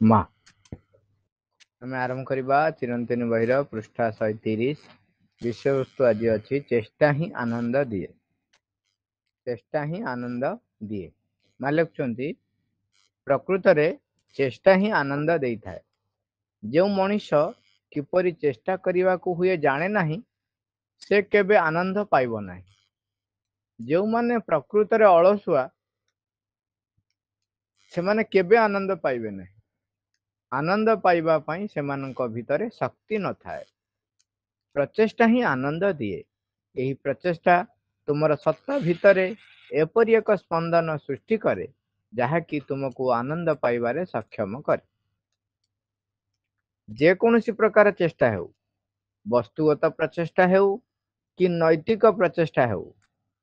ମା ଆମେ ଆରମ୍ଭ କରିବା ଚିରନ୍ତନ ବହିର ପୃଷ୍ଠା 130। ବିଷୟବସ୍ତୁ ଆଜି ଅଛି ଚେଷ୍ଟା ହିଁ ଆନନ୍ଦ ଦିଏ। ଚେଷ୍ଟା ହିଁ ଆନନ୍ଦ ଦିଏ। ମା ଲେଖୁଛନ୍ତି ପ୍ରକୃତରେ ଚେଷ୍ଟା ହିଁ ଆନନ୍ଦ ଦେଇଥାଏ। ଯେଉଁ ମଣିଷ କିପରି ଚେଷ୍ଟା କରିବାକୁ ହୁଏ ଜାଣେ ନାହିଁ, ସେ କେବେ ଆନନ୍ଦ ପାଇବ ନାହିଁ। ଯେଉଁମାନେ ପ୍ରକୃତରେ ଅଳସୁଆ, ସେମାନେ କେବେ ଆନନ୍ଦ ପାଇବେ ନାହିଁ। ଆନନ୍ଦ ପାଇବା ପାଇଁ ସେମାନଙ୍କ ଭିତରେ ଶକ୍ତି ନଥାଏ। ପ୍ରଚେଷ୍ଟା ହିଁ ଆନନ୍ଦ ଦିଏ। ଏହି ପ୍ରଚେଷ୍ଟା ତୁମର ସତ୍ତା ଭିତରେ ଏପରି ଏକ ସ୍ପନ୍ଦନ ସୃଷ୍ଟି କରେ, ଯାହାକି ତୁମକୁ ଆନନ୍ଦ ପାଇବାରେ ସକ୍ଷମ କରେ। ଯେକୌଣସି ପ୍ରକାର ଚେଷ୍ଟା ହେଉ, ବସ୍ତୁଗତ ପ୍ରଚେଷ୍ଟା ହେଉ କି ନୈତିକ ପ୍ରଚେଷ୍ଟା ହେଉ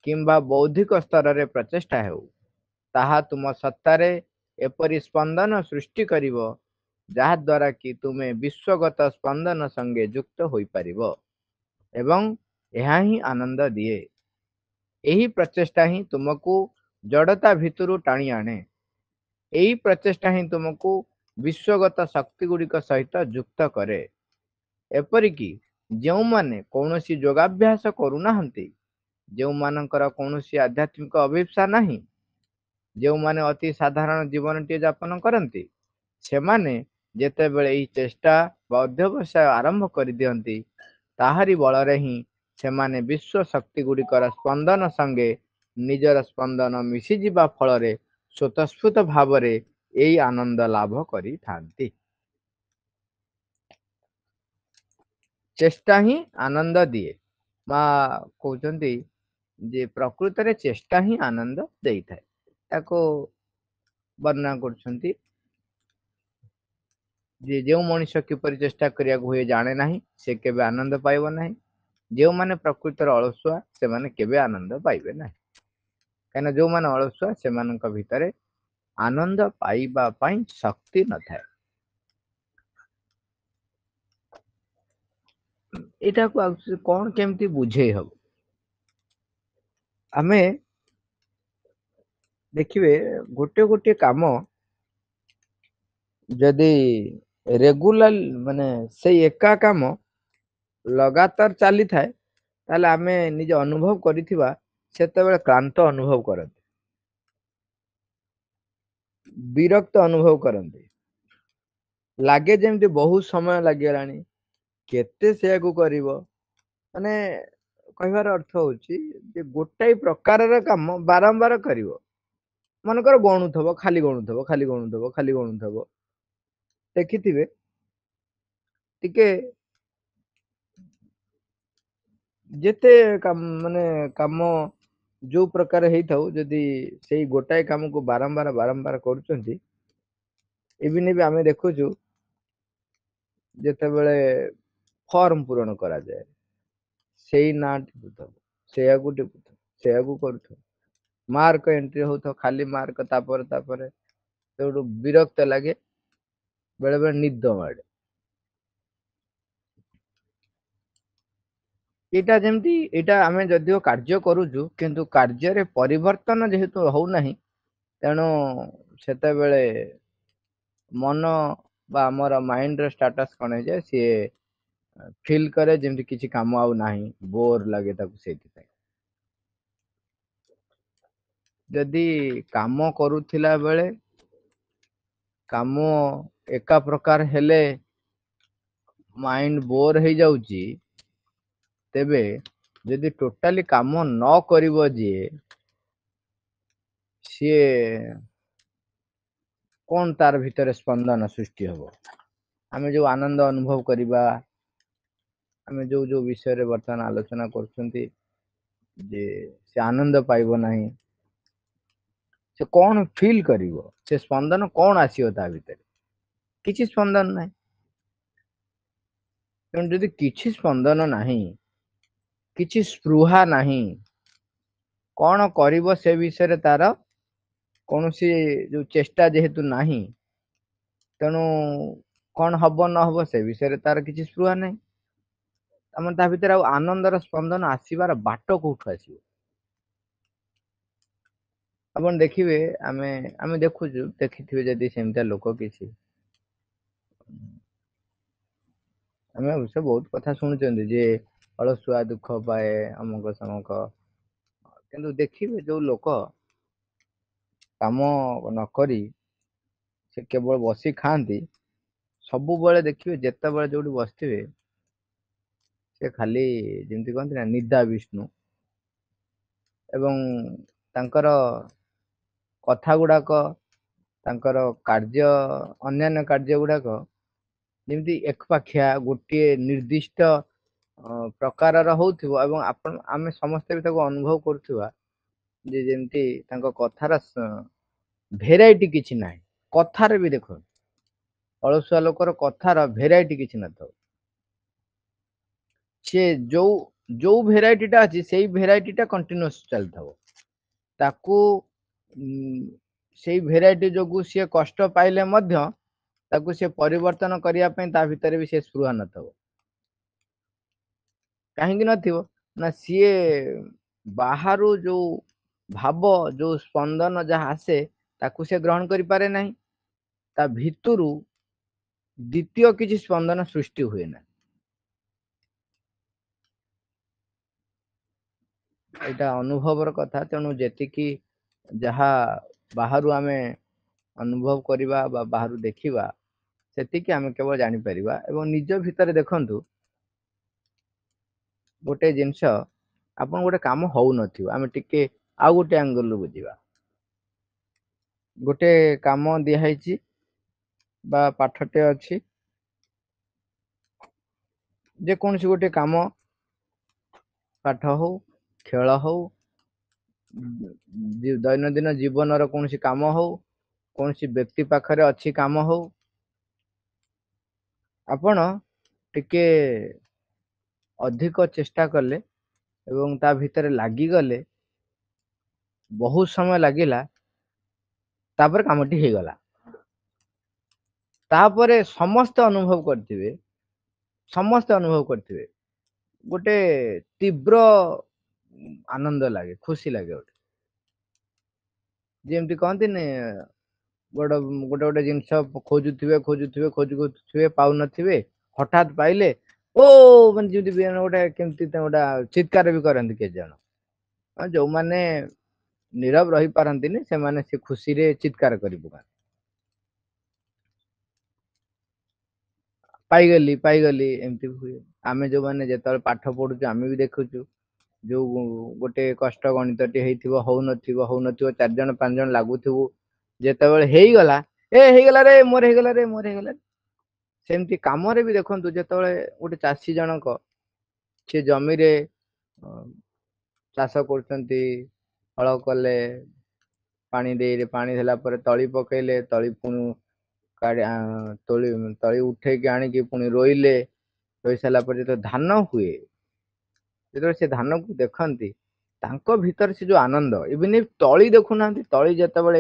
କିମ୍ବା ବୌଦ୍ଧିକ ସ୍ତରରେ ପ୍ରଚେଷ୍ଟା ହେଉ, ତାହା ତୁମ ସତ୍ତାରେ ଏପରି ସ୍ପନ୍ଦନ ସୃଷ୍ଟି କରିବ, ଯାହାଦ୍ୱାରା କି ତୁମେ ବିଶ୍ୱଗତ ସ୍ପନ୍ଦନ ସଙ୍ଗେ ଯୁକ୍ତ ହୋଇପାରିବ ଏବଂ ଏହା ହିଁ ଆନନ୍ଦ ଦିଏ। ଏହି ପ୍ରଚେଷ୍ଟା ହିଁ ତୁମକୁ ଜଡ଼ତା ଭିତରୁ ଟାଣି ଆଣେ। ଏହି ପ୍ରଚେଷ୍ଟା ହିଁ ତୁମକୁ ବିଶ୍ୱଗତ ଶକ୍ତି ଗୁଡ଼ିକ ସହିତ ଯୁକ୍ତ କରେ। ଏପରିକି ଯେଉଁମାନେ କୌଣସି ଯୋଗାଭ୍ୟାସ କରୁନାହାନ୍ତି, ଯେଉଁମାନଙ୍କର କୌଣସି ଆଧ୍ୟାତ୍ମିକ ଅଭିପ୍ସା ନାହିଁ, ଯେଉଁମାନେ ଅତି ସାଧାରଣ ଜୀବନଟିଏ ଯାପନ କରନ୍ତି, ସେମାନେ ଯେତେବେଳେ ଏହି ଚେଷ୍ଟା ବା ଅଧ୍ୟବସାୟ ଆରମ୍ଭ କରିଦିଅନ୍ତି, ତାହାରି ବଳରେ ହିଁ ସେମାନେ ବିଶ୍ୱ ଶକ୍ତି ଗୁଡ଼ିକର ସ୍ପନ୍ଦନ ସଙ୍ଗେ ନିଜର ସ୍ପନ୍ଦନ ମିଶିଯିବା ଫଳରେ ସ୍ୱତଃସ୍ଫୂର୍ତ୍ତ ଭାବରେ ଏହି ଆନନ୍ଦ ଲାଭ କରିଥାନ୍ତି। ଚେଷ୍ଟା ହିଁ ଆନନ୍ଦ ଦିଏ। ମା କହୁଛନ୍ତି ଯେ ପ୍ରକୃତରେ ଚେଷ୍ଟା ହିଁ ଆନନ୍ଦ ଦେଇଥାଏ। ତାକୁ ବର୍ଣ୍ଣନା କରୁଛନ୍ତି ଯେ ଯେଉଁ ମଣିଷ କିପରି ଚେଷ୍ଟା କରିବାକୁ ହୁଏ ଜାଣେ ନାହିଁ, ସେ କେବେ ଆନନ୍ଦ ପାଇବ ନାହିଁ। ଯେଉଁମାନେ ପ୍ରକୃତରେ ଅଳସୁଆ, ସେମାନେ କେବେ ଆନନ୍ଦ ପାଇବେ ନାହିଁ। କାହିଁକିନା ଯେଉଁମାନେ ଅଳସୁଆ, ସେମାନଙ୍କ ଭିତରେ ଆନନ୍ଦ ପାଇବା ପାଇଁ ଶକ୍ତି ନଥାଏ। ଏଇଟାକୁ କଣ କେମିତି ବୁଝେଇ ହବ? ଆମେ ଦେଖିବେ ଗୋଟେ ଗୋଟେ କାମ ଯଦି ରେଗୁଲାର ମାନେ ସେଇ ଏକା କାମ ଲଗାତାର ଚାଲିଥାଏ, ତାହେଲେ ଆମେ ନିଜେ ଅନୁଭବ କରିଥିବା ସେତେବେଳେ କ୍ଳାନ୍ତ ଅନୁଭବ କରନ୍ତି, ବିରକ୍ତ ଅନୁଭବ କରନ୍ତି, ଲାଗେ ଯେମିତି ବହୁତ ସମୟ ଲାଗିଗଲାଣି, କେତେ ସେୟାକୁ କରିବ। ମାନେ କହିବାର ଅର୍ଥ ହଉଛି ଯେ ଗୋଟାଏ ପ୍ରକାରର କାମ ବାରମ୍ବାର କରିବ, ମନେକର ଗଣୁଥିବ, ଖାଲି ଗଣୁଥିବ, ଖାଲି ଗଣୁଥିବ, ଖାଲି ଗଣୁଥିବ। ଦେଖିଥିବେ ଟିକେ ଯେତେ ମାନେ କାମ ଯୋଉ ପ୍ରକାର ହେଇଥାଉ, ଯଦି ସେଇ ଗୋଟାଏ କାମକୁ ବାରମ୍ବାର ବାରମ୍ବାର କରୁଛନ୍ତି, ଇଭିନ୍ ବି ଆମେ ଦେଖୁଛୁ ଯେତେବେଳେ ଫର୍ମ ପୂରଣ କରାଯାଏ, ସେଇ ନାଁ ଟିପୁଥିବ, ସେଇଆକୁ ଟିପୁଥିବ, ସେଇଆକୁ କରୁଥିବ, ମାର୍କ ଏଣ୍ଟ୍ରି ହଉଥିବ, ଖାଲି ମାର୍କ ତାପରେ ତାପରେ, ସେଠୁ ବିରକ୍ତ ଲାଗେ, ବେଳେ ବେଳେ ନିଦ ମାଡେ। ଏଇଟା ଆମେ ଯଦିଓ କାର୍ଯ୍ୟ କରୁଛୁ, କିନ୍ତୁ କାର୍ଯ୍ୟରେ ପରିବର୍ତ୍ତନ ଯେହେତୁ ହଉନାହିଁ, ତେଣୁ ସେତେବେଳେ ମନ ବା ଆମର ମାଇଣ୍ଡର ଷ୍ଟାଟସ୍ କଣ ହେଇଯାଏ, ସିଏ ଫିଲ୍ କରେ ଯେମିତି କିଛି କାମ ଆଉ ନାହିଁ, ବୋର ଲାଗେ ତାକୁ। ସେଇଥିପାଇଁ ଯଦି କାମ କରୁଥିଲା ବେଳେ କାମ ଏକା ପ୍ରକାର ହେଲେ ମାଇଣ୍ଡ ବୋର ହେଇଯାଉଛି, ତେବେ ଯଦି ଟୋଟାଲି କାମ ନ କରିବ ଯିଏ, ସିଏ କଣ ତାର ଭିତରେ ସ୍ପନ୍ଦନ ସୃଷ୍ଟି ହବ? ଆମେ ଯୋଉ ଆନନ୍ଦ ଅନୁଭବ କରିବା, ଆମେ ଯୋଉ ଯୋଉ ବିଷୟରେ ବର୍ତ୍ତମାନ ଆଲୋଚନା କରୁଛନ୍ତି, ଯେ ସେ ଆନନ୍ଦ ପାଇବ ନାହିଁ, ସେ କଣ ଫିଲ୍ କରିବ? ସେ ସ୍ପନ୍ଦନ କଣ ଆସିବ ତା ଭିତରେ? କିଛି ସ୍ପନ୍ଦନ ନାହିଁ। ତେଣୁ ଯଦି କିଛି ସ୍ପନ୍ଦନ ନାହିଁ, କିଛି ସ୍ପୃହା ନାହିଁ, କଣ କରିବ ସେ ବିଷୟରେ ତାର କୌଣସି ଯୋଉ ଚେଷ୍ଟା ଯେହେତୁ ନାହିଁ, ତେଣୁ କଣ ହବ ନହବ ସେ ବିଷୟରେ ତାର କିଛି ସ୍ପୃହା ନାହିଁ। ଆମର ତା ଭିତରେ ଆଉ ଆନନ୍ଦର ସ୍ପନ୍ଦନ ଆସିବାର ବାଟ କୋଉଠୁ ଆସିବ? ଆପଣ ଦେଖିବେ, ଆମେ ଦେଖୁଛୁ, ଦେଖିଥିବେ ଯଦି ସେମିତିଆ ଲୋକ କିଛି, ଆମେ ଅବଶ୍ୟ ବହୁତ କଥା ଶୁଣୁଛନ୍ତି ଯେ ଅଳସୁଆ ଦୁଃଖ ପାଏ ଅମକ ସମକ, କିନ୍ତୁ ଦେଖିବେ ଯୋଉ ଲୋକ କାମ ନ କରି ସେ କେବଳ ବସି ଖାଆନ୍ତି, ସବୁବେଳେ ଦେଖିବେ ଯେତେବେଳେ ଯୋଉଠି ବସିଥିବେ ସେ ଖାଲି ଯେମିତି କହନ୍ତି ନା ନିଦା ବିଷ୍ଣୁ, ଏବଂ ତାଙ୍କର କଥା ଗୁଡାକ, ତାଙ୍କର କାର୍ଯ୍ୟ, ଅନ୍ୟାନ୍ୟ କାର୍ଯ୍ୟ ଗୁଡାକ ଯେମିତି ଏକପାଖିଆ ଗୋଟିଏ ନିର୍ଦ୍ଦିଷ୍ଟ ପ୍ରକାରର ହଉଥିବ, ଏବଂ ଆମେ ସମସ୍ତେ ବି ତାକୁ ଅନୁଭବ କରୁଥିବା ଯେ ଯେମିତି ତାଙ୍କ କଥାର ଭେରାଇଟି କିଛି ନାହିଁ। କଥାରେ ବି ଦେଖ, ଅଳସୁଆ ଲୋକର କଥାର ଭେରାଇଟି କିଛି ନଥିବ। ସେ ଯୋଉ ଯୋଉ ଭେରାଇଟି ଟା ଅଛି ସେଇ ଭେରାଇଟି ଟା କଣ୍ଟିନ୍ୟୁଅସ ଚାଲିଥିବ। ତାକୁ ସେଇ ଭେରାଇଟି ଯୋଗୁ ସିଏ କଷ୍ଟ ପାଇଲେ ମଧ୍ୟ ତାକୁ ସେ ପରିବର୍ତ୍ତନ କରିବା ପାଇଁ ତା ଭିତରେ ବି ସେ ସ୍ପୃହା ନଥିବ। କାହିଁକି ନଥିବ ନା ସିଏ ବାହାରୁ ଯୋଉ ଭାବ, ଯୋଉ ସ୍ପନ୍ଦନ ଯାହା ଆସେ ତାକୁ ସେ ଗ୍ରହଣ କରିପାରେ ନାହିଁ। ତା ଭିତରୁ ଦ୍ଵିତୀୟ କିଛି ସ୍ପନ୍ଦନ ସୃଷ୍ଟି ହୁଏ ନାହିଁ। ଏଇଟା ଅନୁଭବର କଥା। ତେଣୁ ଯେତିକି ଯାହା ବାହାରୁ ଆମେ ଅନୁଭବ କରିବା ବା ବାହାରୁ ଦେଖିବା, ସେତିକି ଆମେ କେବଳ ଜାଣିପାରିବା। ଏବଂ ନିଜ ଭିତରେ ଦେଖନ୍ତୁ, ଗୋଟେ ଜିନିଷ ଆପଣ ଗୋଟେ କାମ ହଉନଥିବ, ଆମେ ଟିକେ ଆଉ ଗୋଟେ ଆଙ୍ଗଲରୁ ବୁଝିବା। ଗୋଟେ କାମ ଦିଆହେଇଛି ବା ପାଠଟେ ଅଛି, ଯେକୌଣସି ଗୋଟେ କାମ, ପାଠ ହଉ, ଖେଳ ହଉ, ଦୈନନ୍ଦିନ ଜୀବନର କୌଣସି କାମ ହଉ, କୌଣସି ବ୍ୟକ୍ତି ପାଖରେ ଅଛି କାମ ହଉ, ଆପଣ ଟିକେ ଅଧିକ ଚେଷ୍ଟା କଲେ ଏବଂ ତା ଭିତରେ ଲାଗିଗଲେ, ବହୁତ ସମୟ ଲାଗିଲା, ତାପରେ କାମଟି ହେଇଗଲା। ତାପରେ ସମସ୍ତେ ଅନୁଭବ କରିଥିବେ ଗୋଟେ ତୀବ୍ର ଆନନ୍ଦ ଲାଗେ, ଖୁସି ଲାଗେ। ଗୋଟେ ଯେମିତି କହନ୍ତିନି, ଗୋଟେ ଜିନିଷ ଖୋଜୁଥିବେ ପାଉନଥିବେ, ହଠାତ୍ ପାଇଲେ ଓ ମାନେ ଯେମିତି ଗୋଟେ କେମିତି ଗୋଟେ ଚିତ୍କାର ବି କରନ୍ତି କେତେ ଜଣ। ଯୋଉମାନେ ନୀରବ ରହିପାରନ୍ତିନି ସେମାନେ ସେ ଖୁସିରେ ଚିତ୍କାର କରି ପକାନ୍ତି। ପାଇଗଲି ଏମିତି ହୁଏ। ଆମେ ଯୋଉମାନେ ଯେତେବେଳେ ପାଠ ପଢୁଛୁ ଆମେ ବି ଦେଖୁଛୁ, ଯୋଉ ଗୋଟେ କଷ୍ଟ ଗଣିତଟି ହେଇଥିବ, ହଉନଥିବ 4 ଜଣ 5 ଜଣ ଲାଗୁଥିବୁ, ଯେତେବେଳେ ହେଇଗଲା, ହେଇଗଲା ରେ ମୋର ହେଇଗଲା। ସେମିତି କାମରେ ବି ଦେଖନ୍ତୁ, ଯେତେବେଳେ ଗୋଟେ ଚାଷୀ ଜଣକ ସେ ଜମିରେ ଚାଷ କରୁଛନ୍ତି, ହଳ କଲେ, ପାଣି ଦେଲା ପରେ ତଳି ପକେଇଲେ, ତଳି ପୁଣି ତଳି ଉଠେଇକି ଆଣିକି ପୁଣି ରୋଇଲେ, ରୋଇ ସାରିଲା ପରେ ଯେତେବେଳେ ଧାନ ହୁଏ, ଯେତେବେଳେ ସେ ଧାନକୁ ଦେଖନ୍ତି, ତାଙ୍କ ଭିତରେ ସେ ଯୋଉ ଆନନ୍ଦ, ଇଭିନ ତଳି ଦେଖୁନାହାନ୍ତି, ତଳି ଯେତେବେଳେ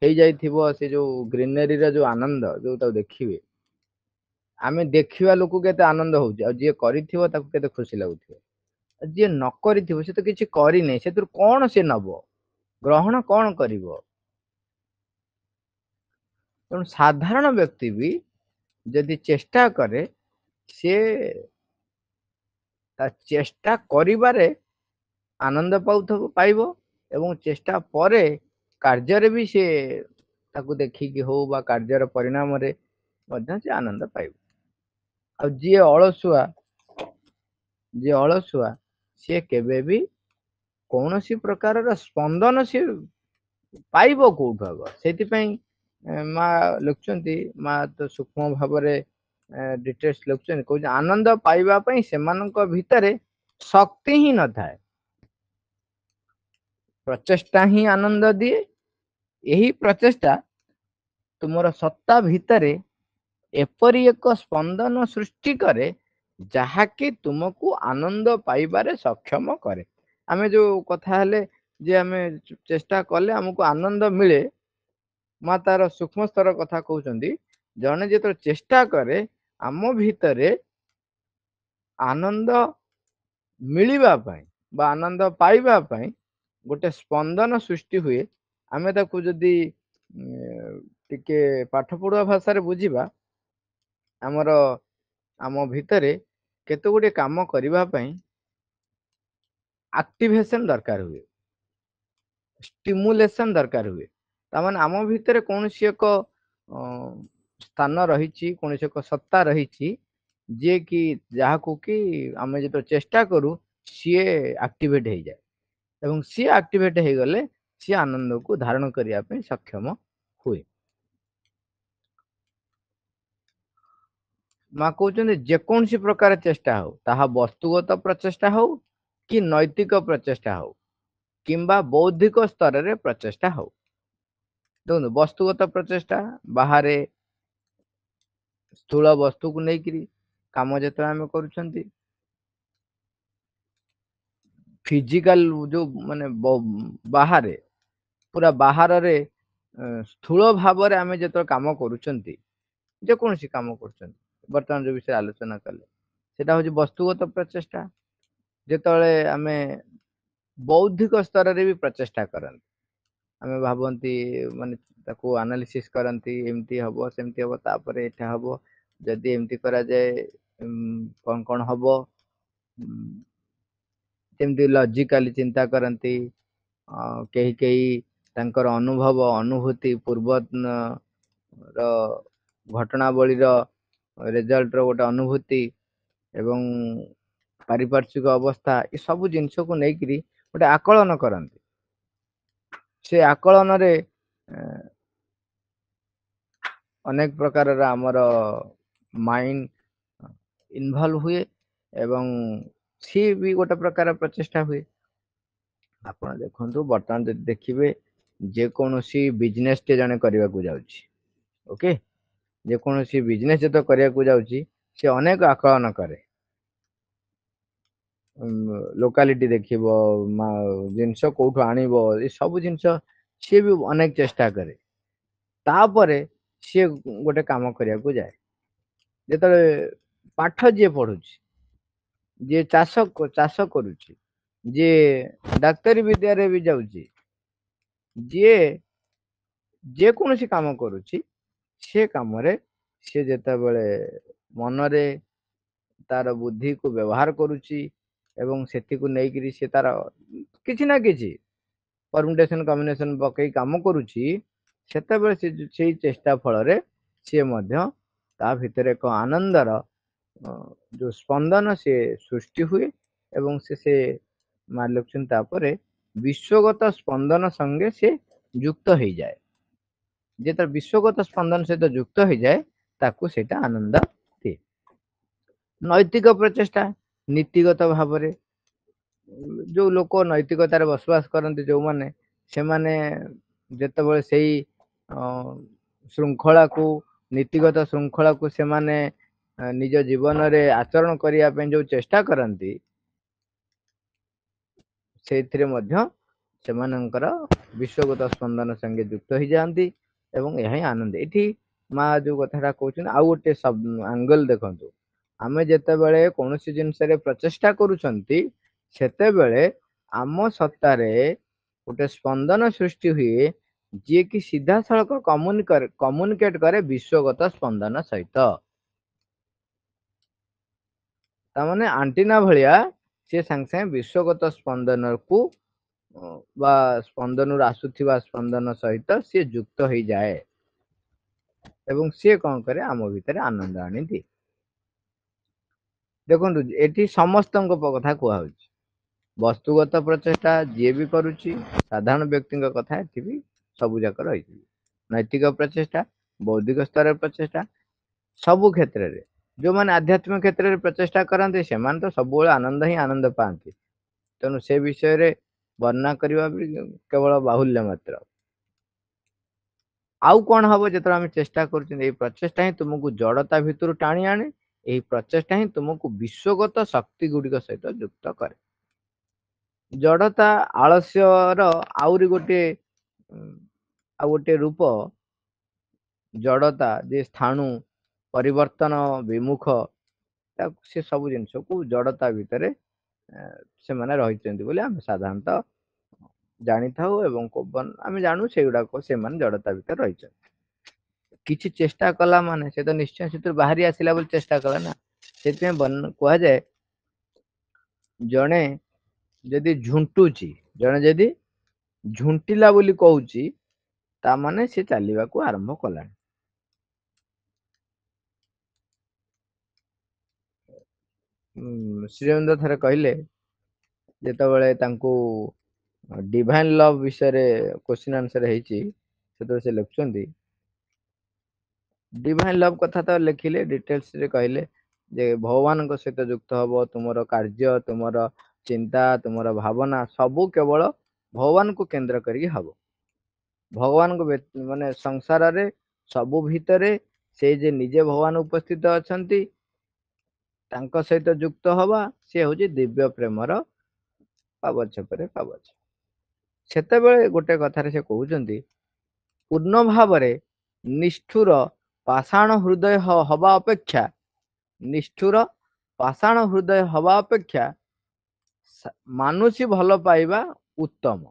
ହେଇଯାଇଥିବ, ସେ ଯୋଉ ଗ୍ରୀନେରୀର ଯୋଉ ଆନନ୍ଦ, ଯୋଉ ତାକୁ ଦେଖିବେ, ଆମେ ଦେଖିବା ଲୋକକୁ କେତେ ଆନନ୍ଦ ହଉଛି, ଆଉ ଯିଏ କରିଥିବ ତାକୁ କେତେ ଖୁସି ଲାଗୁଥିବ। ଯିଏ ନ କରିଥିବ, ସେ ତ କିଛି କରିନି, ସେଥିରୁ କଣ ସେ ନବ, ଗ୍ରହଣ କଣ କରିବ? ତେଣୁ ସାଧାରଣ ବ୍ୟକ୍ତି ବି ଯଦି ଚେଷ୍ଟା କରେ, ସିଏ ତା ଚେଷ୍ଟା କରିବାରେ ଆନନ୍ଦ ପାଇବ, ଏବଂ ଚେଷ୍ଟା ପରେ କାର୍ଯ୍ୟରେ ବି ସେ ତାକୁ ଦେଖିକି ହଉ ବା କାର୍ଯ୍ୟର ପରିଣାମରେ ମଧ୍ୟ ସେ ଆନନ୍ଦ ପାଇବ। ଆଉ ଯିଏ ଅଳସୁଆ ସିଏ କେବେ ବି କୌଣସି ପ୍ରକାରର ସ୍ପନ୍ଦନ ସିଏ ପାଇବ କୋଉଠୁ ଆଗ? ସେଇଥିପାଇଁ ମା ଲେଖୁଛନ୍ତି, ମା ତ ସୂକ୍ଷ୍ମ ଭାବରେ ଡିଟେଲସ ଲେଖୁଛନ୍ତି, କହୁଛନ୍ତି ଆନନ୍ଦ ପାଇବା ପାଇଁ ସେମାନଙ୍କ ଭିତରେ ଶକ୍ତି ହିଁ ନଥାଏ। ପ୍ରଚେଷ୍ଟା ହିଁ ଆନନ୍ଦ ଦିଏ। ଏହି ପ୍ରଚେଷ୍ଟା ତୁମର ସତ୍ତା ଭିତରେ ଏପରି ଏକ ସ୍ପନ୍ଦନ ସୃଷ୍ଟି କରେ, ଯାହାକି ତୁମକୁ ଆନନ୍ଦ ପାଇବାରେ ସକ୍ଷମ କରେ। ଆମେ ଯୋଉ କଥା ହେଲେ ଯେ ଆମେ ଚେଷ୍ଟା କଲେ ଆମକୁ ଆନନ୍ଦ ମିଳେ, ମା ତାର ସୂକ୍ଷ୍ମ ସ୍ତର କଥା କହୁଛନ୍ତି, ଜଣେ ଯେତେବେଳେ ଚେଷ୍ଟା କରେ, ଆମ ଭିତରେ ଆନନ୍ଦ ମିଳିବା ପାଇଁ ବା ଆନନ୍ଦ ପାଇବା ପାଇଁ ଗୋଟେ ସ୍ପନ୍ଦନ ସୃଷ୍ଟି ହୁଏ। ଆମେ ତାକୁ ଯଦି ଟିକେ ପାଠ ପଢୁଆ ଭାଷାରେ ବୁଝିବା, ଆମର आम भितरे केते गुडे काम करबा पई एक्टिवेशन दरकार हुए, स्टिमुलेशन दरकार हुए। ताମାନେ आम भितरे कौनसी एक स्थान रही, कौन एक सत्ता रही जे कि जहाकू कि आम जो चेष्टा करू सी एक्टिवेट हो जाए एवं सी एक्टिवेट हो गले सी आनंद को धारण करने सक्षम हुए। माँ कहते जेकोसी प्रकार चेष्टा हो ताहा वस्तुगत प्रचेषा हो कि नैतिक प्रचेषा हो किंबा बौद्धिक स्तर रे प्रचेषा हो। देखो वस्तुगत प्रचेषा बाहर स्थूल वस्तु को लेकिरी काम जो आम कर फिजिकल जो माने बाहर पूरा बाहर रे स्थूल भाव रे आम जो काम करुँच जेकोसी काम कर बर्तमान जो विषय आलोचना कले सेटा हूँ वस्तुगत प्रचेषा। जिते आम बौद्धिक स्तर रे भी प्रचेषा करती आम भावती माने ताको एनालिसिस करती एमती हम सेमती हम तापर एटा हम जदि एमती करा जाए कौन कौन हम सेमती लॉजिकली चिंता करती कहीं कहीं तांकर अनुभव अनुभूति पूर्व रो घटनावली रिजल्ट रो गोटे अनुभूति एवं पारिपार्श्विक अवस्था ये सब जिनस को लेकिरी गोटे आकलन करती से आकलन रे अनेक प्रकार आमर माइंड इन्वॉल्व हुए एवं सी भी गोटे प्रकार प्रचेषा हुए। आपण देखंतु बर्तमान जब देखिए जेकोसी बिजनेस टे जने करने को जाउची ओके जेकोसी बिजनेस जो करने को जाउची से अनेक आकलन करे लोकालिटी देखिबो जिनस कोठु आनिबो ये सब जिनस सी भी अनेक चेष्टा करे तापरे सी गोटे काम करने को जाए जेते पाठ जी पढ़ुची जी चाष चाष करुची जी डाक्तरी विद्या रे भी जाउची जी जेकोसी काम करुची से काम रे सी जेते बेले मनरे तार बुद्धि को व्यवहार करुची एवं सेठी को नेइकिरी से तार किछि ना किछि परमुटेशन कॉम्बिनेशन पकई काम करुची सेते बेले से चेष्टा फल रे सी मध्य ता भितर एक आनंदर जो स्पंदन से सृष्टि हुए एवं से मार्लक्षण तापरे विश्वगत स्पंदन संगे से युक्त हो जाए जेत विश्वगत स्पंदन सहित युक्त हो जाए ताकू सेटा आनंद दिए। नैतिक प्रचेषा नीतिगत भाव रे जो लोक नैतिकतार बसवास करते जो माने से माने जेतेबेले सेई श्रृंखला को नीतिगत श्रृंखला को से माने निज जीवन रे आचरण करिया पे जो चेष्टा करती से सेमानंकर विश्वगत स्पंदन संगे युक्त हो जाती एवं यह आनंद ये माँ जो कथा कहते आउ गोटे सब एंगल देखु आमे जेतेबेले कौन जिनस प्रचेषा करुछंती सेतेबेले आम सत्तारे गोटे स्पंदन सृष्टि हुए जी कि सीधा सड़क कम्युनिकेट करे विश्वगत स्पंदन सहित तामाने आंटीना भलिया से संग संग विश्वगत स्पंदन को बा स्पंदन आसुथिबा स्पंदन सहित सी युक्त हो जाए एवं सी कौन करे आम भितर आनंद आनी थी। देखो ये समस्त कथा कहु वस्तुगत प्रचेषा जी भी करुच्ची साधारण व्यक्ति कथा ये भी सबू जाक रही नैतिक प्रचेषा बौद्धिक स्तर प्रचेषा सबु क्षेत्र में जो मैंने आध्यात्मिक क्षेत्र में प्रचेषा करते से तो सब आनंद ही आनंद पाती तेणु से विषय रे वर्णना करवा भी केवल बाहुल्य मात्र। आउ कौन हम जो आम चेष्टा कर प्रचेषा ही तुमको जड़ता भितर टाणी आने यही प्रचेषा ही तुमको विश्वगत शक्ति गुड़िक सहित युक्त करे। जड़ता आलस्यर आउरी गोटे आ गोटे रूप जड़ता जे स्थाणु परिवर्तन विमुख से सब जिनस को जड़ता भितर से माने रही बोले आम साधारणतः जानी था एवं आम जानू से गुड़ाक से जड़ता भितर रही किसी चेष्टा कला माने से तो निश्चय से बाहरी आसला बोली चेष्टा कला ना ସେଥିପାଇଁ କୁହାଯାଏ ଜଣେ ଯଦି ଝୁଣ୍ଟୁଛି, ଜଣେ ଯଦି ଝୁଣ୍ଟିଲା ବୋଲି କହୁଛି, ତା ମାନେ ସେ ଚାଲିବାକୁ ଆରମ୍ଭ କଲାଣି। ଶ୍ରୀଅରବିନ୍ଦ ଥରେ କହିଲେ, ଯେତେବେଳେ ତାଙ୍କୁ ଡିଭାଇନ ଲଭ ବିଷୟରେ କ୍ୱେଶ୍ଚିନ୍ ଆନ୍ସର ହେଇଛି, ସେତେବେଳେ ସେ ଲେଖୁଛନ୍ତି, ଡିଭାଇନ ଲଭ କଥା ତ ଲେଖିଲେ, ଡିଟେଲ୍ସ ରେ କହିଲେ ଯେ ଭଗବାନଙ୍କ ସହିତ ଯୁକ୍ତ ହବ, ତୁମର କାର୍ଯ୍ୟ, ତୁମର ଚିନ୍ତା, ତୁମର ଭାବନା ସବୁ କେବଳ ଭଗବାନଙ୍କୁ କେନ୍ଦ୍ର କରିକି ହବ। ଭଗବାନଙ୍କ ମାନେ ସଂସାରରେ ସବୁ ଭିତରେ ସେ ଯେ ନିଜେ ଭଗବାନ ଉପସ୍ଥିତ ଅଛନ୍ତି, ତାଙ୍କ ସହିତ ଯୁକ୍ତ ହବା, ସେ ହଉଛି ଦିବ୍ୟ ପ୍ରେମର ପାବଚ୍ଛେପରେ ପାବଚ୍ଛେପ। ସେତେବେଳେ ଗୋଟେ କଥାରେ ସେ କହୁଛନ୍ତି, ପୂର୍ଣ୍ଣ ଭାବରେ ନିଷ୍ଠୁର ପାଷାଣ ହୃଦୟ ହବା ଅପେକ୍ଷା, ନିଷ୍ଠୁର ପାଷାଣ ହୃଦୟ ହବା ଅପେକ୍ଷା ମାନୁଷୀ ଭଲ ପାଇବା ଉତ୍ତମ।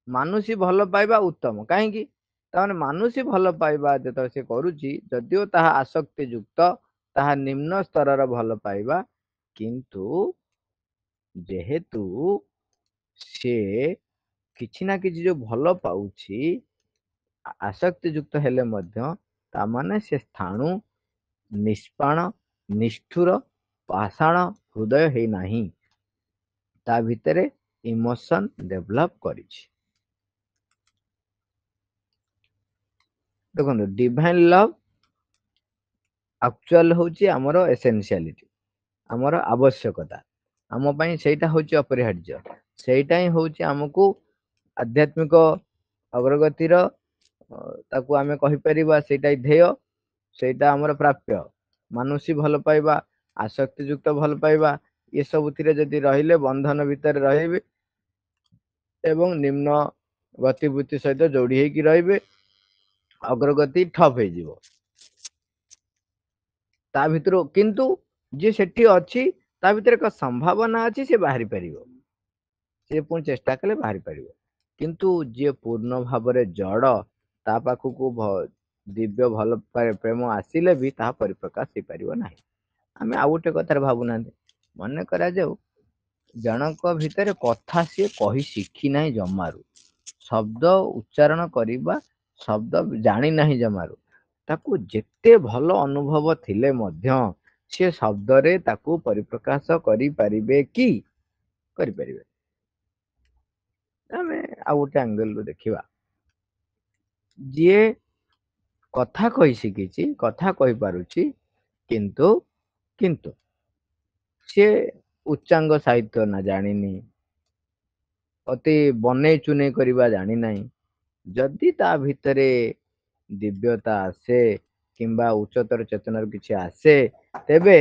ମାନୁଷୀ ଭଲ ପାଇବା ଉତ୍ତମ। କାହିଁକି? ତାମାନେ ମାନୁଷୀ ଭଲ ପାଇବା ଯେତେବେଳେ ସେ କରୁଛି, ଯଦିଓ ତାହା ଆସକ୍ତି ଯୁକ୍ତ, ତାହା ନିମ୍ନ ସ୍ତରର ଭଲ ପାଇବା, କିନ୍ତୁ ଯେହେତୁ ସେ କିଛି ନା କିଛି ଯୋଉ ଭଲ ପାଉଛି, ଆସକ୍ତି ଯୁକ୍ତ ହେଲେ ମଧ୍ୟ, ତାମାନେ ସେ ସ୍ଥାଣୁ, ନିଷ୍ପାଣ, ନିଷ୍ଠୁର, ପାଷାଣ ହୃଦୟ ହେଇନାହିଁ, ତା ଭିତରେ ଇମୋସନ ଡେଭଲପ କରିଛି। ଦେଖନ୍ତୁ, ଡିଭାଇନ ଲଭ ଆକ୍ଚୁଆଲ ହଉଛି ଆମର ଏସେନ୍ସିଆଲିଟି, ଆମର ଆବଶ୍ୟକତା। ଆମ ପାଇଁ ସେଇଟା ହଉଛି ଅପରିହାର୍ଯ୍ୟ। ସେଇଟା ହିଁ ହଉଛି ଆମକୁ ଆଧ୍ୟାତ୍ମିକ ଅଗ୍ରଗତିର, ତାକୁ ଆମେ କହିପାରିବା ସେଇଟା ଧ୍ୟେୟ, ସେଇଟା ଆମର ପ୍ରାପ୍ୟ। ମାନୁଷୀ ଭଲ ପାଇବା, ଆସକ୍ତି ଯୁକ୍ତ ଭଲ ପାଇବା, ଏସବୁଥିରେ ଯଦି ରହିଲେ ବନ୍ଧନ ଭିତରେ ରହିବେ ଏବଂ ନିମ୍ନ ଗତିବିଧି ସହିତ ଯୋଡି ହେଇକି ରହିବେ, ଅଗ୍ରଗତି ଠପ୍ ହେଇଯିବ। ତା ଭିତରୁ କିନ୍ତୁ ଯିଏ ସେଠି ଅଛି, ତା ଭିତରେ ଏକ ସମ୍ଭାବନା ଅଛି, ସେ ବାହାରି ପାରିବ, ସେ ପୁଣି ଚେଷ୍ଟା କଲେ ବାହାରି ପାରିବ। କିନ୍ତୁ ଯିଏ ପୂର୍ଣ୍ଣ ଭାବରେ ଜଡ, ତା ପାଖକୁ ଦିବ୍ୟ ଭଲ ପ୍ରେମ ଆସିଲେ ବି ତାହା ପରିପ୍ରକାଶ ହେଇପାରିବ ନାହିଁ। ଆମେ ଆଉ ଗୋଟେ କଥାରେ ଭାବୁନାହାନ୍ତି, ମନେ କରାଯାଉ ଜଣଙ୍କ ଭିତରେ କଥା ସିଏ କହି ଶିଖି ନାହିଁ ଜମାରୁ, ଶବ୍ଦ ଉଚ୍ଚାରଣ କରିବା, ଶବ୍ଦ ଜାଣିନାହିଁ ଜମାରୁ, ତାକୁ ଯେତେ ଭଲ ଅନୁଭବ ଥିଲେ ମଧ୍ୟ ସେ ଶବ୍ଦରେ ତାକୁ ପରିପ୍ରକାଶ କରିପାରିବେ କି? କରିପାରିବେ। ଆମେ ଆଉ ଗୋଟେ ଆଙ୍ଗେଲରୁ ଦେଖିବା, ଯିଏ କଥା କହି ଶିଖିଛି, କଥା କହିପାରୁଛି, କିନ୍ତୁ କିନ୍ତୁ ସିଏ ଉଚ୍ଚାଙ୍ଗ ସାହିତ୍ୟ ନା ଜାଣିନି, ଅତି ବନେଇ ଚୁନେଇ କରିବା ଜାଣିନାହିଁ, ଯଦି ତା ଭିତରେ ଦିବ୍ୟତା ଆସେ କିମ୍ବା ଉଚ୍ଚତର ଚେତନାରୁ କିଛି ଆସେ, ତେବେ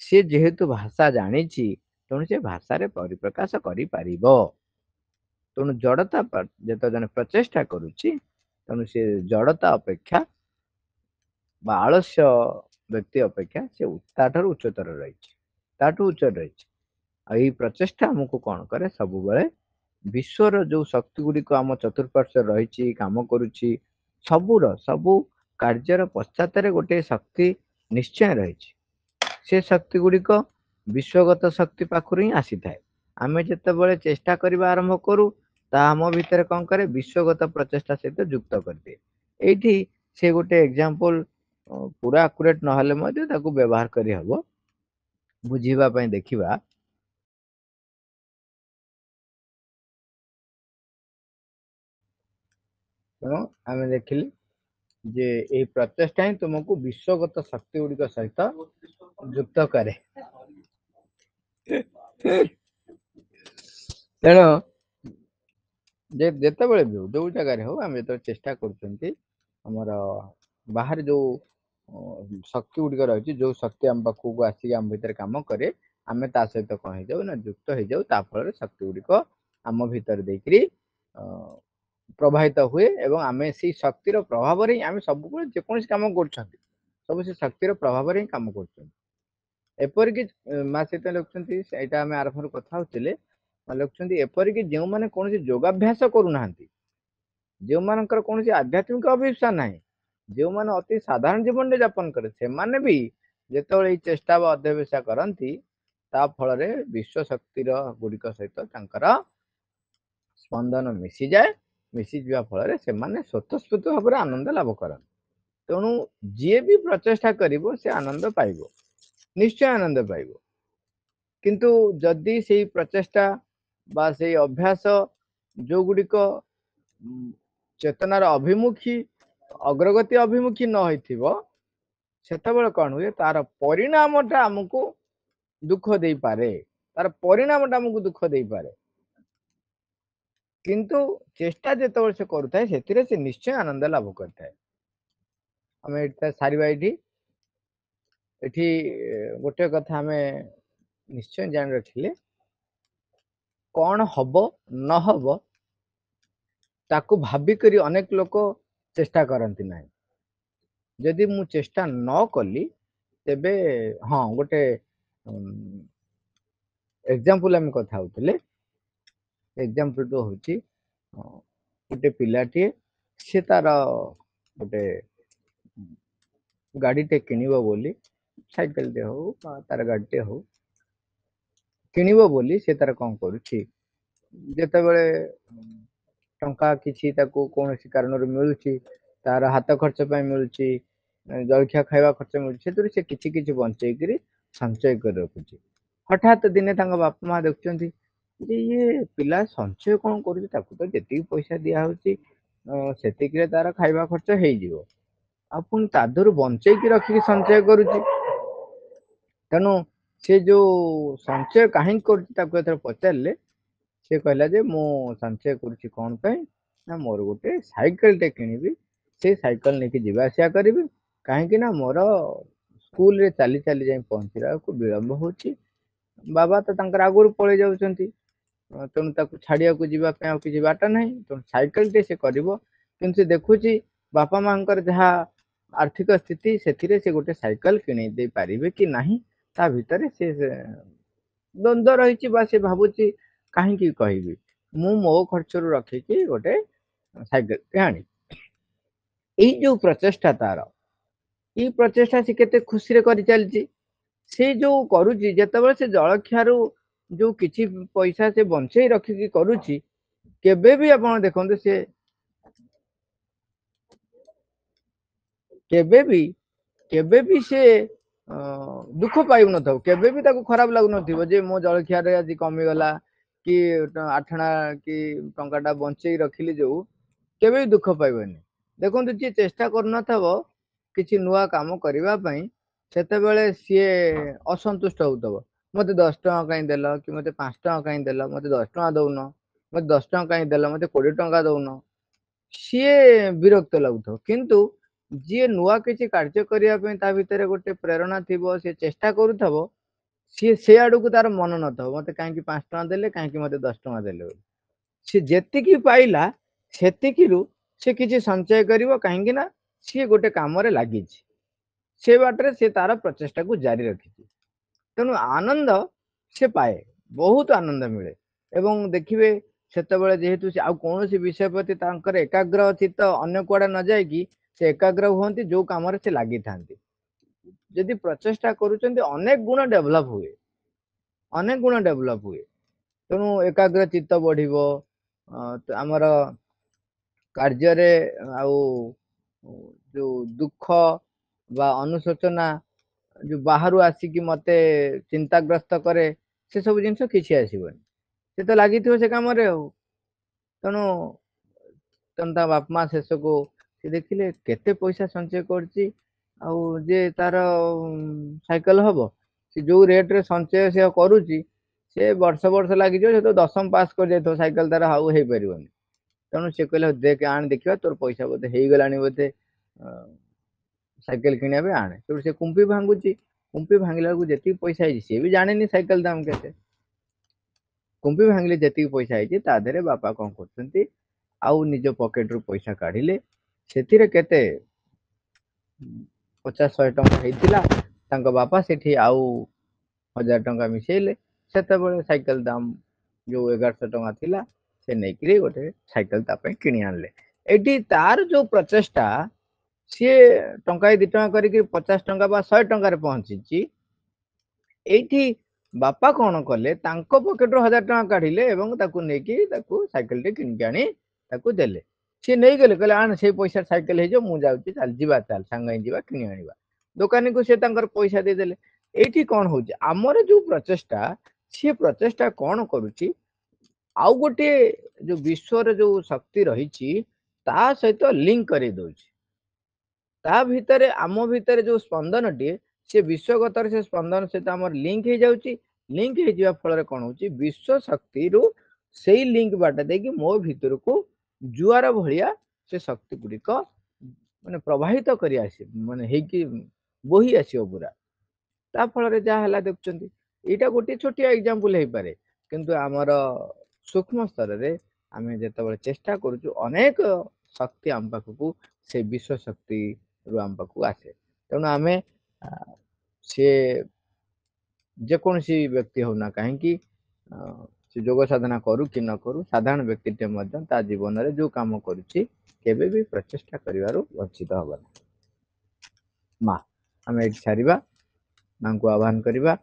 ସେ ଯେହେତୁ ଭାଷା ଜାଣିଛି, ତେଣୁ ସେ ଭାଷାରେ ପରିପ୍ରକାଶ କରିପାରିବ। ତେଣୁ ଜଡତା ଯେତେବେଳେ ଜଣେ ପ୍ରଚେଷ୍ଟା କରୁଛି, ତେଣୁ ସେ ଜଡତା ଅପେକ୍ଷା ବା ଆଳସ୍ୟ ବ୍ୟକ୍ତି ଅପେକ୍ଷା ସେ ତାଠାରୁ ଉଚ୍ଚତର ରହିଛି, ତାଠୁ ଉଚ୍ଚ ରହିଛି। ଆଉ ଏଇ ପ୍ରଚେଷ୍ଟା ଆମକୁ କଣ କରେ, ସବୁବେଳେ ବିଶ୍ୱର ଯୋଉ ଶକ୍ତି ଗୁଡିକ ଆମ ଚତୁଃପାର୍ଶ୍ୱରେ ରହିଛି, କାମ କରୁଛି, ସବୁ କାର୍ଯ୍ୟର ପଶ୍ଚାତରେ ଗୋଟେ ଶକ୍ତି ନିଶ୍ଚୟ ରହିଛି। ସେ ଶକ୍ତି ଗୁଡିକ ବିଶ୍ୱଗତ ଶକ୍ତି ପାଖରୁ ହିଁ ଆସିଥାଏ। ଆମେ ଯେତେବେଳେ ଚେଷ୍ଟା କରିବା ଆରମ୍ଭ କରୁ, ତାହା ଆମ ଭିତରେ କଣ କରେ, ବିଶ୍ୱଗତ ପ୍ରଚେଷ୍ଟା ସହିତ ଯୁକ୍ତ କରିଦିଏ। ଏଇଠି ସେ ଗୋଟେ ଏକ୍ସାମ୍ପଲ, ପୁରା ଆକୁରେଟ ନହେଲେ ମଧ୍ୟ ତାକୁ ବ୍ୟବହାର କରିହବ, ବୁଝିବା ପାଇଁ ଦେଖିବା। ତେଣୁ ଆମେ ଦେଖିଲି ଯେ ଏଇ ପ୍ରଚେଷ୍ଟା ହିଁ ତୁମକୁ ବିଶ୍ୱଗତ ଶକ୍ତି ଗୁଡିକ ସହିତ ଯୁକ୍ତ କରେ। ତେଣୁ ଯେତେବେଳେ ବି ହଉ, ଯୋଉ ଜାଗାରେ ହଉ, ଆମେ ଯେତେବେଳେ ଚେଷ୍ଟା କରୁଛନ୍ତି, ଆମର ବାହାରେ ଯୋଉ ଶକ୍ତି ଗୁଡିକ ରହିଛି, ଯୋଉ ଶକ୍ତି ଆମ ପାଖକୁ ଆସିକି ଆମ ଭିତରେ କାମ କରେ, ଆମେ ତା ସହିତ କଣ ହେଇଯାଉ ନା ଯୁକ୍ତ ହେଇଯାଉ। ତା ଫଳରେ ଶକ୍ତି ଗୁଡିକ ଆମ ଭିତରେ ଦେଇକରି ପ୍ରବାହିତ ହୁଏ ଏବଂ ଆମେ ସେଇ ଶକ୍ତିର ପ୍ରଭାବରେ ହିଁ ଆମେ ସବୁବେଳେ ଯେକୌଣସି କାମ କରୁଛନ୍ତି, ସବୁ ସେ ଶକ୍ତିର ପ୍ରଭାବରେ ହିଁ କାମ କରୁଛନ୍ତି। ଏପରିକି ମା ସୀତା ଲେଖୁଛନ୍ତି, ଏଇଟା ଆମେ ଆରମ୍ଭରୁ କଥା ହଉଥିଲେ, ଲେଖୁଛନ୍ତି ଏପରିକି ଯେଉଁମାନେ କୌଣସି ଯୋଗାଭ୍ୟାସ କରୁନାହାନ୍ତି, ଯେଉଁମାନଙ୍କର କୌଣସି ଆଧ୍ୟାତ୍ମିକ ଅଭିପ୍ସା ନାହିଁ, जो माने अति साधारण जीवन यापन करे से माने भी जेतेବେଳେ ଏଇ ଚେଷ୍ଟା ବା ଅଧ୍ୟବସାୟ କରନ୍ତି ତା ଫଳରେ ବିଶ୍ୱ ଶକ୍ତିର ଗୁଡ଼ିକ ସହିତ ତାଙ୍କର ସ୍ପନ୍ଦନ ମିଶିଯାଏ। ମିଶିଯିବା ଫଳରେ ସେମାନେ ସ୍ୱତଃସ୍ଫୂର୍ତ୍ତ ଭାବରେ ଆନନ୍ଦ ଲାଭ କରନ୍ତି। ତେଣୁ ଯିଏ ବି ପ୍ରଚେଷ୍ଟା କରିବ ସେ ଆନନ୍ଦ ପାଇବ, ନିଶ୍ଚୟ ଆନନ୍ଦ ପାଇବ। କିନ୍ତୁ ଯଦି ସେଇ ପ୍ରଚେଷ୍ଟା ବା ସେଇ ଅଭ୍ୟାସ ଯୋଉ ଗୁଡ଼ିକ ଚେତନାର ଅଭିମୁଖୀ ଅଗ୍ରଗତି ଅଭିମୁଖୀ ନ ହେଇଥିବ ସେତେବେଳେ କଣ ହୁଏ ତାର ପରିଣାମଟା ଆମକୁ ଦୁଃଖ ଦେଇପାରେ, ତାର ପରିଣାମଟା ଆମକୁ ଦୁଃଖ ଦେଇପାରେ। କିନ୍ତୁ ଚେଷ୍ଟା ଯେତେବେଳେ ସେ କରୁଥାଏ ସେଥିରେ ସେ ନିଶ୍ଚୟ ଆନନ୍ଦ ଲାଭ କରିଥାଏ। ଆମେ ଏଇଟା ସାରିବା ଏଠି। ଏଠି ଗୋଟେ କଥା ଆମେ ନିଶ୍ଚୟ ଜାଣି ରଖିଲେ କଣ ହବ ନ ହବ ତାକୁ ଭାବିକରି ଅନେକ ଲୋକ ଚେଷ୍ଟା କରନ୍ତି ନାହିଁ। ଯଦି ମୁଁ ଚେଷ୍ଟା ନ କଲି ତେବେ ହଁ ଗୋଟେ ଏକ୍ସାମ୍ପଲ ଆମେ କଥା ହଉଥିଲେ। ଏକ୍ସାମ୍ପଲ ତ ହଉଛି ଗୋଟେ ପିଲାଟିଏ ସେ ତାର ଗୋଟେ ଗାଡ଼ିଟେ କିଣିବ ବୋଲି, ସାଇକେଲଟେ ହଉ ବା ତାର ଗାଡ଼ିଟେ ହଉ କିଣିବ ବୋଲି ସେ ତାର କଣ କରୁଛି, ଯେତେବେଳେ ଟଙ୍କା କିଛି ତାକୁ କୌଣସି କାରଣରୁ ମିଳୁଛି, ତାର ହାତ ଖର୍ଚ୍ଚ ପାଇଁ ମିଳୁଛି, ଜଳଖିଆ ଖାଇବା ଖର୍ଚ୍ଚ ମିଳୁଛି, ସେଥିରୁ ସେ କିଛି କିଛି ବଞ୍ଚେଇକିରି ସଞ୍ଚୟ କରି ରଖୁଛି। ହଠାତ୍ ଦିନେ ତାଙ୍କ ବାପା ମା ଦେଖୁଛନ୍ତି ଯେ ଇଏ ପିଲା ସଞ୍ଚୟ କଣ କରୁଛି, ତାକୁ ତ ଯେତିକି ପଇସା ଦିଆହଉଛି ସେତିକିରେ ତାର ଖାଇବା ଖର୍ଚ୍ଚ ହେଇଯିବ, ଆଉ ପୁଣି ତା ଦେହରୁ ବଞ୍ଚେଇକି ରଖିକି ସଞ୍ଚୟ କରୁଛି। ତେଣୁ ସେ ଯୋଉ ସଞ୍ଚୟ କାହିଁକି କରୁଛି ତାକୁ ଯେତେବେଳେ ପଚାରିଲେ ସେ କହିଲା ଯେ ମୁଁ ସଞ୍ଚୟ କରୁଛି କଣ ପାଇଁ ନା ମୋର ଗୋଟେ ସାଇକେଲଟେ କିଣିବି, ସେ ସାଇକେଲ ନେଇକି ଯିବା ଆସିବା କରିବି, କାହିଁକି ନା ମୋର ସ୍କୁଲରେ ଚାଲି ଚାଲି ଯାଇ ପହଞ୍ଚିଲା ବେଳକୁ ବିଳମ୍ବ ହଉଛି। ବାବା ତ ତାଙ୍କର ଆଗରୁ ପଳେଇ ଯାଉଛନ୍ତି, ତେଣୁ ତାକୁ ଛାଡିବାକୁ ଯିବା ପାଇଁ ଆଉ କିଛି ବାଟ ନାହିଁ, ତେଣୁ ସାଇକେଲଟେ ସେ କରିବ। କିନ୍ତୁ ସେ ଦେଖୁଛି ବାପା ମାଙ୍କର ଯାହା ଆର୍ଥିକ ସ୍ଥିତି ସେଥିରେ ସେ ଗୋଟେ ସାଇକେଲ କିଣେଇ ଦେଇ ପାରିବେ କି ନାହିଁ, ତା ଭିତରେ ସେ ଦ୍ୱନ୍ଦ୍ୱ ରହିଛି ବା ସେ ଭାବୁଛି କାହିଁକି କହିବି, ମୁଁ ମୋ ଖର୍ଚ୍ଚରୁ ରଖିକି ଗୋଟେ ସାଇକେଲଟେ ଆଣି। ଏଇ ଯୋଉ ପ୍ରଚେଷ୍ଟା ତାର, ଏଇ ପ୍ରଚେଷ୍ଟା ସେ କେତେ ଖୁସିରେ କରିଚାଲିଛି। ସେ ଯୋଉ କରୁଛି ଯେତେବେଳେ ସେ ଜଳଖିଆରୁ ଯୋଉ କିଛି ପଇସା ସେ ବଞ୍ଚେଇ ରଖିକି କରୁଛି, କେବେ ବି ଆପଣ ଦେଖନ୍ତୁ ସେ କେବେ ବି ସେ ଦୁଃଖ ପାଉନଥିବ, କେବେ ବି ତାକୁ ଖରାପ ଲାଗୁନଥିବ ଯେ ମୋ ଜଳଖିଆରେ ଆଜି କମିଗଲା କି ଆଠଣା କି ଟଙ୍କାଟା ବଞ୍ଚେଇ ରଖିଲି, ଯୋଉ କେବେ ବି ଦୁଃଖ ପାଇବନି। ଦେଖନ୍ତୁ ଯିଏ ଚେଷ୍ଟା କରୁନଥିବ କିଛି ନୂଆ କାମ କରିବା ପାଇଁ ସେତେବେଳେ ସିଏ ଅସନ୍ତୁଷ୍ଟ ହଉଥିବ, ମତେ 10 ଟଙ୍କା କାହିଁ ଦେଲ, କି ମତେ 5 ଟଙ୍କା କାହିଁ ଦେଲ, ମତେ 10 ଟଙ୍କା ଦଉନ, ମତେ 10 ଟଙ୍କା କାହିଁ ଦେଲ, ମତେ 20 ଟଙ୍କା ଦଉନ, ସିଏ ବିରକ୍ତ ଲାଗୁଥିବ। କିନ୍ତୁ ଯିଏ ନୂଆ କିଛି କାର୍ଯ୍ୟ କରିବା ପାଇଁ ତା ଭିତରେ ଗୋଟେ ପ୍ରେରଣା ଥିବ, ସେ ଚେଷ୍ଟା କରୁଥିବ, ସିଏ ସେ ଆଡକୁ ତାର ମନ ନଥିବ ମତେ କାହିଁକି 5 ଟଙ୍କା ଦେଲେ, କାହିଁକି ମତେ 10 ଟଙ୍କା ଦେଲେ ବୋଲି। ସେ ଯେତିକି ପାଇଲା ସେତିକିରୁ ସେ କିଛି ସଞ୍ଚୟ କରିବ, କାହିଁକି ନା ସିଏ ଗୋଟେ କାମରେ ଲାଗିଛି, ସେ ବାଟରେ ସେ ତାର ପ୍ରଚେଷ୍ଟାକୁ ଜାରି ରଖିଛି। ତେଣୁ ଆନନ୍ଦ ସେ ପାଏ, ବହୁତ ଆନନ୍ଦ ମିଳେ। ଏବଂ ଦେଖିବେ ସେତେବେଳେ ଯେହେତୁ ସେ ଆଉ କୌଣସି ବିଷୟ ପ୍ରତି ତାଙ୍କର ଏକାଗ୍ର ଚିତ୍ତ ଅନ୍ୟ କୁଆଡେ ନ ଯାଇକି ସେ ଏକାଗ୍ର ହୁଅନ୍ତି ଯୋଉ କାମରେ ସେ ଲାଗିଥାନ୍ତି। ଯଦି ପ୍ରଚେଷ୍ଟା କରୁଛନ୍ତି ଅନେକ ଗୁଣ ଡେଭଲପ ହୁଏ, ଅନେକ ଗୁଣ ଡେଭଲପ ହୁଏ। ତେଣୁ ଏକାଗ୍ର ଚିତ୍ତ ବଢିବ, ଆମର କାର୍ଯ୍ୟରେ ଆଉ ଯୋଉ ଦୁଃଖ ବା ଅନୁଶୋଚନା ଯୋଉ ବାହାରୁ ଆସିକି ମତେ ଚିନ୍ତାଗ୍ରସ୍ତ କରେ, ସେ ସବୁ ଜିନିଷ କିଛି ଆସିବନି, ସେ ତ ଲାଗିଥିବ ସେ କାମରେ ଆଉ। ତେଣୁ ତେଣୁ ତା ବାପା ମା ଶେଷକୁ ସେ ଦେଖିଲେ କେତେ ପଇସା ସଞ୍ଚୟ କରୁଛି, ଆଉ ଯେ ତାର ସାଇକେଲ ହବ, ସେ ଯୋଉ ରେଟରେ ସଞ୍ଚୟ ସେ କରୁଛି ସେ ବର୍ଷ ବର୍ଷ ଲାଗିଯିବ, ସେ ତ 10ମ ପାସ୍ କରି ଯାଇଥିବ ସାଇକେଲ ତାର ଆଉ ହେଇପାରିବନି। ତେଣୁ ସେ କହିଲେ ଦେଖ ଆଣି ଦେଖିବା ତୋର ପଇସା ବୋଧେ ହେଇଗଲାଣି, ବୋଧେ ସାଇକେଲ କିଣିବା ପାଇଁ ଆଣେ। ସେଠୁ ସେ କୁମ୍ପି ଭାଙ୍ଗୁଛି, କୁମ୍ପି ଭାଙ୍ଗିଲା ବେଳକୁ ଯେତିକି ପଇସା ହେଇଛି ସିଏ ବି ଜାଣିନି ସାଇକେଲ ଦାମ କେତେ। କୁମ୍ପି ଭାଙ୍ଗିଲେ ଯେତିକି ପଇସା ହେଇଛି ତା ଦେହରେ ବାପା କଣ କରୁଛନ୍ତି, ଆଉ ନିଜ ପକେଟରୁ ପଇସା କାଢିଲେ, ସେଥିରେ କେତେ 50-100 ଟଙ୍କା ହେଇଥିଲା, ତାଙ୍କ ବାପା ସେଠି ଆଉ 1000 ଟଙ୍କା ମିଶେଇଲେ, ସେତେବେଳେ ସାଇକେଲ ଦାମ ଯୋଉ 1100 ଟଙ୍କା ଥିଲା ସେ ନେଇକିରି ଗୋଟେ ସାଇକେଲ ତା ପାଇଁ କିଣି ଆଣିଲେ। ଏଠି ତାର ଯୋଉ ପ୍ରଚେଷ୍ଟା ସିଏ ଟଙ୍କାଏ 2 ଟଙ୍କା କରିକି 50 ଟଙ୍କା ବା 100 ଟଙ୍କାରେ ପହଞ୍ଚିଛି। ଏଇଠି ବାପା କଣ କଲେ, ତାଙ୍କ ପକେଟରୁ 1000 ଟଙ୍କା କାଢିଲେ ଏବଂ ତାକୁ ନେଇକି ତାକୁ ସାଇକେଲଟେ କିଣିକି ଆଣି ତାକୁ ଦେଲେ। ସିଏ ନେଇଗଲେ, କହିଲେ ଆଣ ସେଇ ପଇସା ସାଇକେଲ ହେଇଯିବ, ମୁଁ ଯାଉଛି, ଚାଲ ଯିବା, ଚାଲ ସାଙ୍ଗ ହେଇ ଯିବା କିଣି ଆଣିବା। ଦୋକାନୀକୁ ସେ ତାଙ୍କର ପଇସା ଦେଇଦେଲେ। ଏଇଠି କଣ ହଉଛି, ଆମର ଯୋଉ ପ୍ରଚେଷ୍ଟା, ସିଏ ପ୍ରଚେଷ୍ଟା କଣ କରୁଛି, ଆଉ ଗୋଟିଏ ଯୋଉ ବିଶ୍ୱରେ ଯୋଉ ଶକ୍ତି ରହିଛି ତା ସହିତ ଲିଙ୍କ କରି ଦଉଛି। ତା ଭିତରେ ଆମ ଭିତରେ ଯୋଉ ସ୍ପନ୍ଦନଟିଏ, ସେ ବିଶ୍ୱଗତର ସେ ସ୍ପନ୍ଦନ ସହିତ ଆମର ଲିଙ୍କ ହେଇଯାଉଛି। ଲିଙ୍କ ହେଇଯିବା ଫଳରେ କଣ ହଉଛି, ବିଶ୍ୱ ଶକ୍ତିରୁ ସେଇ ଲିଙ୍କ ବାଟ ଦେଇକି ମୋ ଭିତରକୁ ଜୁଆର ଭଳିଆ ସେ ଶକ୍ତି ଗୁଡିକ ମାନେ ପ୍ରବାହିତ କରି ଆସିବ, ମାନେ ହେଇକି ବୋହି ଆସିବ ପୁରା। ତା ଫଳରେ ଯାହା ହେଲା ଦେଖୁଛନ୍ତି। ଏଇଟା ଗୋଟେ ଛୋଟିଆ ଏକ୍ଜାମ୍ପଲ ହେଇପାରେ, କିନ୍ତୁ ଆମର ସୂକ୍ଷ୍ମ ସ୍ତରରେ ଆମେ ଯେତେବେଳେ ଚେଷ୍ଟା କରୁଛୁ, ଅନେକ ଶକ୍ତି ଆମ ପାଖକୁ ସେ ବିଶ୍ୱ ଶକ୍ତି ରୁ ଆମ ପାଖକୁ ଆସେ। ତେଣୁ ଆମେ ସିଏ ଯେକୌଣସି ବ୍ୟକ୍ତି ହଉନା କାହିଁକି, ସେ ଯୋଗ ସାଧନା କରୁ କି ନ କରୁ, ସାଧାରଣ ବ୍ୟକ୍ତିଟେ ମଧ୍ୟ ତା ଜୀବନରେ ଯୋଉ କାମ କରୁଛି କେବେ ବି ପ୍ରଚେଷ୍ଟା କରିବାରୁ ବଞ୍ଚିତ ହବ ନାହିଁ। ମା, ଆମେ ଏଠି ସାରିବା, ମାଙ୍କୁ ଆହ୍ୱାନ କରିବା।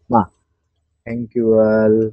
Ma, thank you all.